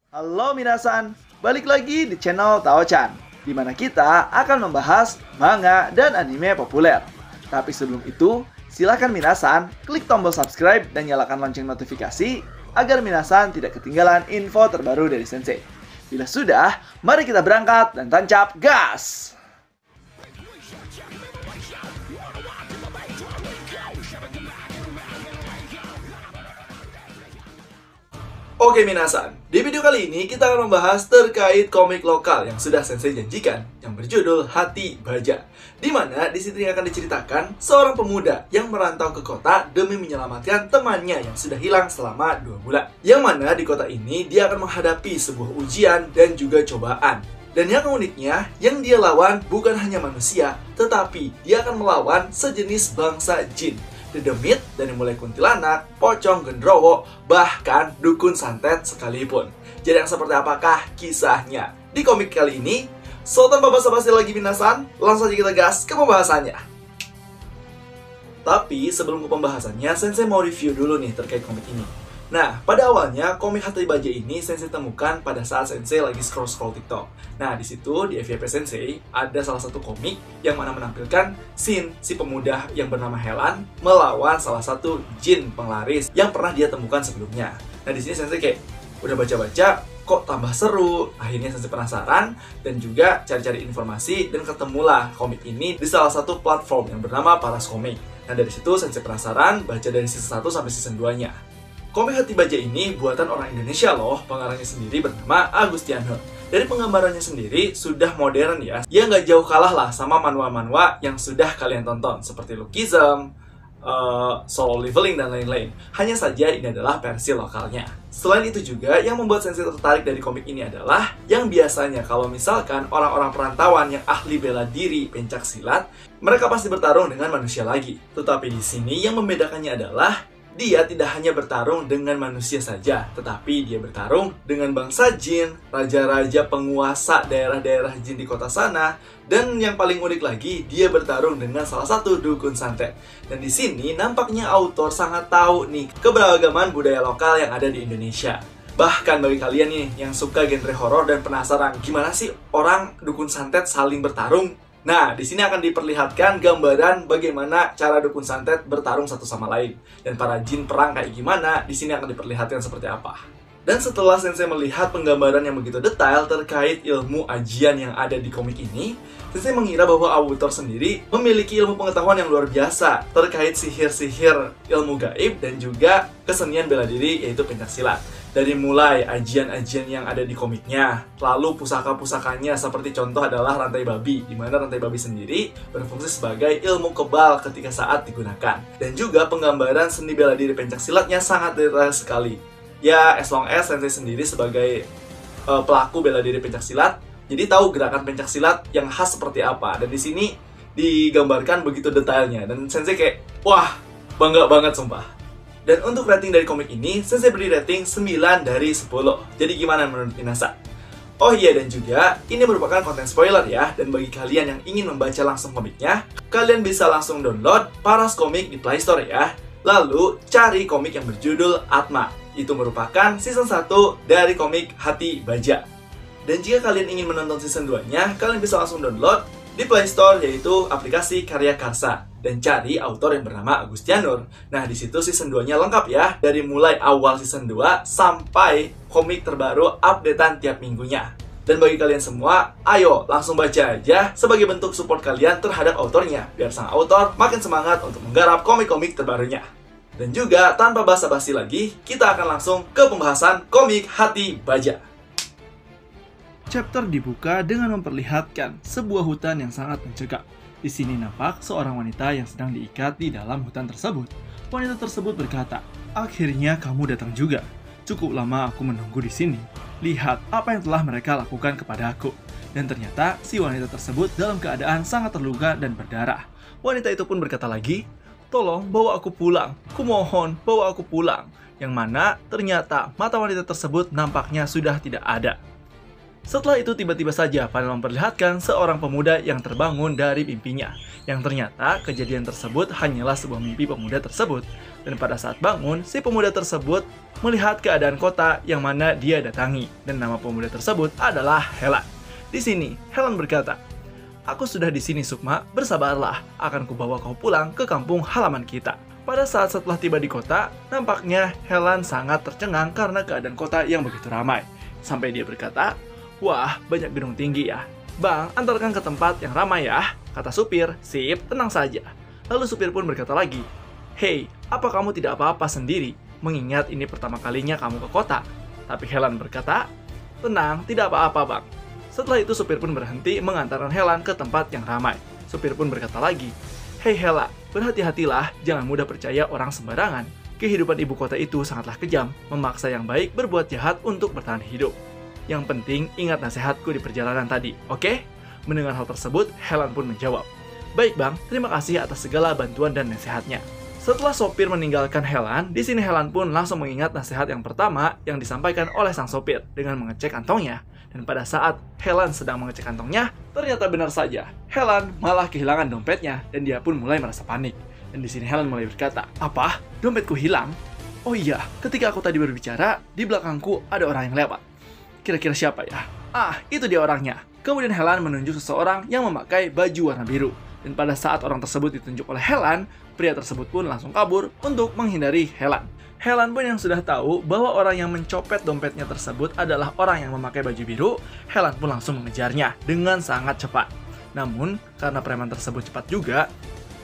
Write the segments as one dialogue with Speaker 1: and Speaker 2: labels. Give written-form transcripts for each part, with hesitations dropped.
Speaker 1: Halo minasan, balik lagi di channel Tao-chan, di mana kita akan membahas manga dan anime populer. Tapi sebelum itu, silakan minasan klik tombol subscribe dan nyalakan lonceng notifikasi agar minasan tidak ketinggalan info terbaru dari Sensei. Bila sudah, mari kita berangkat dan tancap gas! Oke minasan, di video kali ini kita akan membahas terkait komik lokal yang sudah Sensei janjikan yang berjudul Hati Baja. Dimana di sini akan diceritakan seorang pemuda yang merantau ke kota demi menyelamatkan temannya yang sudah hilang selama 2 bulan. Yang mana di kota ini dia akan menghadapi sebuah ujian dan juga cobaan. Dan yang uniknya, yang dia lawan bukan hanya manusia, tetapi dia akan melawan sejenis bangsa jin. Dedemit dari mulai kuntilanak, pocong, gendrowo, bahkan dukun santet sekalipun. Jadi yang seperti apakah kisahnya di komik kali ini? So, tanpa basa-basi lagi minasan, langsung aja kita gas ke pembahasannya. Tapi sebelum ke pembahasannya, Sensei mau review dulu nih terkait komik ini. Nah, pada awalnya komik Hati Baja ini Sensei temukan pada saat Sensei lagi scroll TikTok. Nah, di situ di FYP Sensei ada salah satu komik yang mana menampilkan scene si pemuda yang bernama Helan melawan salah satu jin penglaris yang pernah dia temukan sebelumnya. Nah, di sini Sensei kayak udah baca-baca kok tambah seru. Akhirnya Sensei penasaran dan juga cari-cari informasi dan ketemulah komik ini di salah satu platform yang bernama Paras Komik. Nah, dari situ Sensei penasaran baca dari season 1 sampai season 2-nya. Komik Hati Baja ini buatan orang Indonesia loh, pengarangnya sendiri bernama Agustianur. Dari penggambarannya sendiri sudah modern ya nggak jauh kalah lah sama manhwa-manhwa yang sudah kalian tonton seperti Lookism, Solo Leveling, dan lain-lain. Hanya saja ini adalah versi lokalnya. Selain itu juga, yang membuat Sensei tertarik dari komik ini adalah yang biasanya kalau misalkan orang-orang perantauan yang ahli bela diri pencak silat, mereka pasti bertarung dengan manusia lagi. Tetapi di sini yang membedakannya adalah dia tidak hanya bertarung dengan manusia saja, tetapi dia bertarung dengan bangsa jin, raja-raja penguasa daerah-daerah jin di kota sana, dan yang paling unik lagi, dia bertarung dengan salah satu dukun santet. Dan di sini nampaknya autor sangat tahu nih keberagaman budaya lokal yang ada di Indonesia. Bahkan bagi kalian nih yang suka genre horor dan penasaran gimana sih orang dukun santet saling bertarung, nah, di sini akan diperlihatkan gambaran bagaimana cara dukun santet bertarung satu sama lain. Dan para jin perang kayak gimana, di sini akan diperlihatkan seperti apa. Dan setelah Sensei melihat penggambaran yang begitu detail terkait ilmu ajian yang ada di komik ini, Sensei mengira bahwa autor sendiri memiliki ilmu pengetahuan yang luar biasa terkait sihir-sihir, ilmu gaib, dan juga kesenian bela diri yaitu pencaksilat. Dari mulai ajian-ajian yang ada di komiknya, lalu pusaka-pusakanya seperti contoh adalah rantai babi, di mana rantai babi sendiri berfungsi sebagai ilmu kebal ketika saat digunakan. Dan juga penggambaran seni bela diri pencaksilatnya sangat detail sekali. Ya, as long as Sensei sendiri sebagai pelaku bela diri pencaksilat, jadi tahu gerakan pencaksilat yang khas seperti apa. Dan di sini digambarkan begitu detailnya. Dan Sensei kayak, wah, bangga banget sumpah. Dan untuk rating dari komik ini, Sensei beri rating 9 dari 10. Jadi gimana menurut minasan? Oh iya, dan juga ini merupakan konten spoiler ya. Dan bagi kalian yang ingin membaca langsung komiknya, kalian bisa langsung download Paras Komik di Play Store ya. Lalu cari komik yang berjudul Atma. Itu merupakan season 1 dari komik Hati Baja. Dan jika kalian ingin menonton season 2-nya, kalian bisa langsung download di Play Store, yaitu aplikasi Karya Karsa, dan cari autor yang bernama Agustianur. Nah, di situ season 2-nya lengkap ya, dari mulai awal season 2 sampai komik terbaru updatean tiap minggunya. Dan bagi kalian semua, ayo langsung baca aja sebagai bentuk support kalian terhadap autornya, biar sang autor makin semangat untuk menggarap komik-komik terbarunya. Dan juga tanpa basa-basi lagi, kita akan langsung ke pembahasan komik Hati Baja. Chapter dibuka dengan memperlihatkan sebuah hutan yang sangat mencekam. Di sini nampak seorang wanita yang sedang diikat di dalam hutan tersebut. Wanita tersebut berkata, "Akhirnya kamu datang juga. Cukup lama aku menunggu di sini. Lihat apa yang telah mereka lakukan kepada aku." Dan ternyata si wanita tersebut dalam keadaan sangat terluka dan berdarah. Wanita itu pun berkata lagi, "Tolong bawa aku pulang. Kumohon bawa aku pulang." Yang mana ternyata mata wanita tersebut nampaknya sudah tidak ada. Setelah itu tiba-tiba saja panel memperlihatkan seorang pemuda yang terbangun dari mimpinya. Yang ternyata kejadian tersebut hanyalah sebuah mimpi pemuda tersebut. Dan pada saat bangun, si pemuda tersebut melihat keadaan kota yang mana dia datangi. Dan nama pemuda tersebut adalah Helan. Di sini, Helan berkata, "Aku sudah di sini, Sukma, bersabarlah, akan kubawa kau pulang ke kampung halaman kita." Pada saat setelah tiba di kota, nampaknya Helan sangat tercengang karena keadaan kota yang begitu ramai. Sampai dia berkata, "Wah, banyak gedung tinggi ya. Bang, antarkan ke tempat yang ramai ya," kata supir. "Sip, tenang saja." Lalu supir pun berkata lagi, "Hei, apa kamu tidak apa-apa sendiri? Mengingat ini pertama kalinya kamu ke kota." Tapi Helan berkata, "Tenang, tidak apa-apa, Bang." Setelah itu supir pun berhenti mengantarkan Helan ke tempat yang ramai. Supir pun berkata lagi, "Hei Helan, berhati-hatilah, jangan mudah percaya orang sembarangan. Kehidupan ibu kota itu sangatlah kejam, memaksa yang baik berbuat jahat untuk bertahan hidup. Yang penting, ingat nasihatku di perjalanan tadi, oke?" Mendengar hal tersebut, Helan pun menjawab, "Baik Bang, terima kasih atas segala bantuan dan nasihatnya." Setelah sopir meninggalkan Helan, di sini Helan pun langsung mengingat nasihat yang pertama yang disampaikan oleh sang sopir dengan mengecek kantongnya. Dan pada saat Helan sedang mengecek kantongnya, ternyata benar saja, Helan malah kehilangan dompetnya dan dia pun mulai merasa panik. Dan di sini Helan mulai berkata, "Apa? Dompetku hilang? Oh iya, ketika aku tadi berbicara, di belakangku ada orang yang lewat. Kira-kira siapa ya? Ah, itu dia orangnya." Kemudian Helan menunjuk seseorang yang memakai baju warna biru. Dan pada saat orang tersebut ditunjuk oleh Helan, pria tersebut pun langsung kabur untuk menghindari Helan. Helan pun yang sudah tahu bahwa orang yang mencopet dompetnya tersebut adalah orang yang memakai baju biru, Helan pun langsung mengejarnya dengan sangat cepat. Namun, karena preman tersebut cepat juga,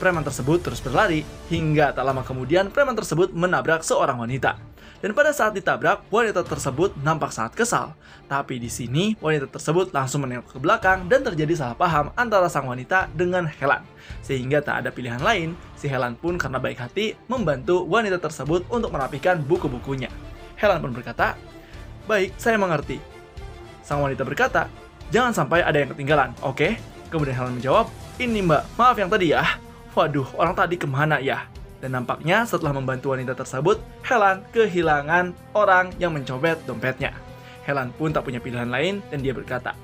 Speaker 1: preman tersebut terus berlari, hingga tak lama kemudian preman tersebut menabrak seorang wanita. Dan pada saat ditabrak, wanita tersebut nampak sangat kesal. Tapi di sini, wanita tersebut langsung menengok ke belakang dan terjadi salah paham antara sang wanita dengan Helan. Sehingga tak ada pilihan lain, si Helan pun karena baik hati membantu wanita tersebut untuk merapikan buku-bukunya. Helan pun berkata, "Baik, saya mengerti." Sang wanita berkata, "Jangan sampai ada yang ketinggalan, oke?" Kemudian Helan menjawab, "Ini Mbak, maaf yang tadi ya." Waduh, orang tadi kemana ya? Dan nampaknya setelah membantu wanita tersebut, Helan kehilangan orang yang mencopet dompetnya. Helan pun tak punya pilihan lain dan dia berkata,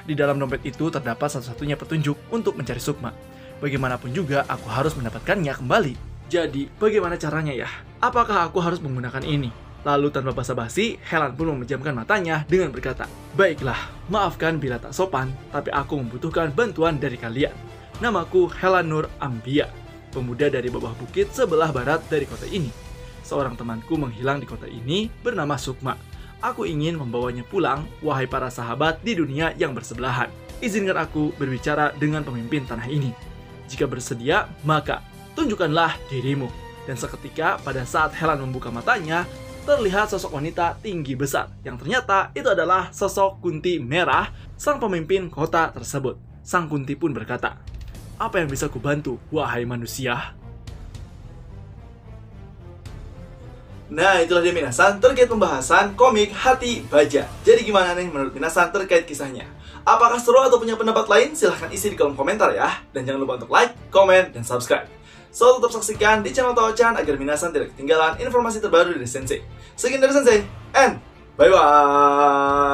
Speaker 1: di dalam dompet itu terdapat satu-satunya petunjuk untuk mencari Sukma. Bagaimanapun juga aku harus mendapatkannya kembali. Jadi, bagaimana caranya ya? Apakah aku harus menggunakan ini?" Lalu tanpa basa-basi, Helan pun memejamkan matanya dengan berkata, "Baiklah, maafkan bila tak sopan, tapi aku membutuhkan bantuan dari kalian. Namaku Helan Nur Ambia, pemuda dari bawah bukit sebelah barat dari kota ini. Seorang temanku menghilang di kota ini bernama Sukma. Aku ingin membawanya pulang, wahai para sahabat di dunia yang bersebelahan. Izinkan aku berbicara dengan pemimpin tanah ini. Jika bersedia, maka tunjukkanlah dirimu." Dan seketika pada saat Helan membuka matanya, terlihat sosok wanita tinggi besar, yang ternyata itu adalah sosok Kunti Merah, sang pemimpin kota tersebut. Sang Kunti pun berkata, "Apa yang bisa kubantu, wahai manusia?" Nah, itulah dia Minasan terkait pembahasan komik Hati Baja. Jadi gimana nih menurut Minasan terkait kisahnya? Apakah seru atau punya pendapat lain? Silahkan isi di kolom komentar ya. Dan jangan lupa untuk like, komen, dan subscribe. So, tetap saksikan di channel Tao-chan agar Minasan tidak ketinggalan informasi terbaru dari Sensei. Sekian dari Sensei, and bye-bye!